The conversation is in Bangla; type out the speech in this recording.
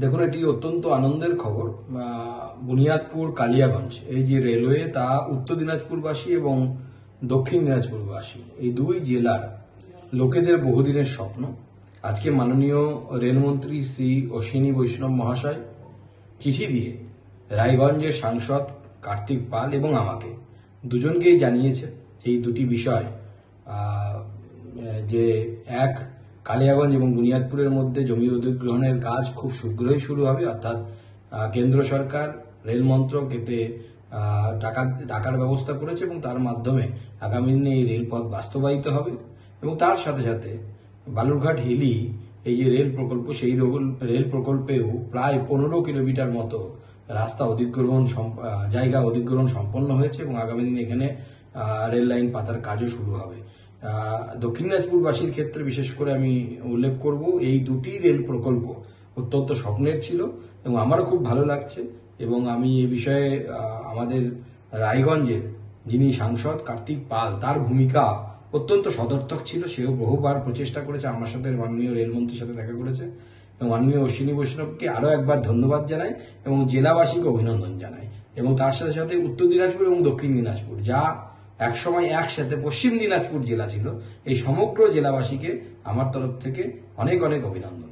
দেখুন, এটি অত্যন্ত আনন্দের খবর। বুনিয়াদপুর কালিয়াগঞ্জ এই যে রেলওয়ে, তা উত্তর দিনাজপুরবাসী এবং দক্ষিণ দিনাজপুরবাসী এই দুই জেলার লোকেদের বহুদিনের স্বপ্ন। আজকে মাননীয় রেলমন্ত্রী শ্রী অশ্বিনী বৈষ্ণব মহাশয় চিঠি দিয়ে রায়গঞ্জের সাংসদ কার্তিক পাল এবং আমাকে দুজনকেই জানিয়েছে এই দুটি বিষয়, যে এক, কালিয়াগঞ্জ এবং বুনিয়াদপুরের মধ্যে জমি অধিগ্রহণের কাজ খুব শীঘ্রই শুরু হবে, অর্থাৎ কেন্দ্র সরকার রেল মন্ত্রক এতে টাকার ব্যবস্থা করেছে এবং তার মাধ্যমে আগামী দিনে এই রেলপথ বাস্তবায়িত হবে। এবং তার সাথে সাথে বালুরঘাট হিলি এই যে রেল প্রকল্প, সেই রেল প্রকল্পেও প্রায় 15 কিলোমিটার মতো রাস্তা জায়গা অধিগ্রহণ সম্পন্ন হয়েছে এবং আগামী দিনে এখানে রেল লাইন পাতার কাজও শুরু হবে। দক্ষিণ দিনাজপুরবাসীর ক্ষেত্রে বিশেষ করে আমি উল্লেখ করব, এই দুটি রেল প্রকল্প অত্যন্ত স্বপ্নের ছিল এবং আমারও খুব ভালো লাগছে। এবং আমি এই বিষয়ে আমাদের রায়গঞ্জের যিনি সাংসদ কার্তিক পাল, তার ভূমিকা অত্যন্ত সদর্থক ছিল। সেও বহুবার প্রচেষ্টা করেছে, আমার সাথে মাননীয় রেলমন্ত্রীর সাথে দেখা করেছে এবং মাননীয় অশ্বিনী বৈষ্ণবকে আরও একবার ধন্যবাদ জানাই এবং জেলাবাসীকে অভিনন্দন জানাই। এবং তার সাথে সাথে উত্তর দিনাজপুর এবং দক্ষিণ দিনাজপুর, যা একসময় একসাথে পশ্চিম দিনাজপুর জেলা ছিল, এই সমগ্র জেলাবাসীকে আমার তরফ থেকে অনেক অনেক অভিনন্দন।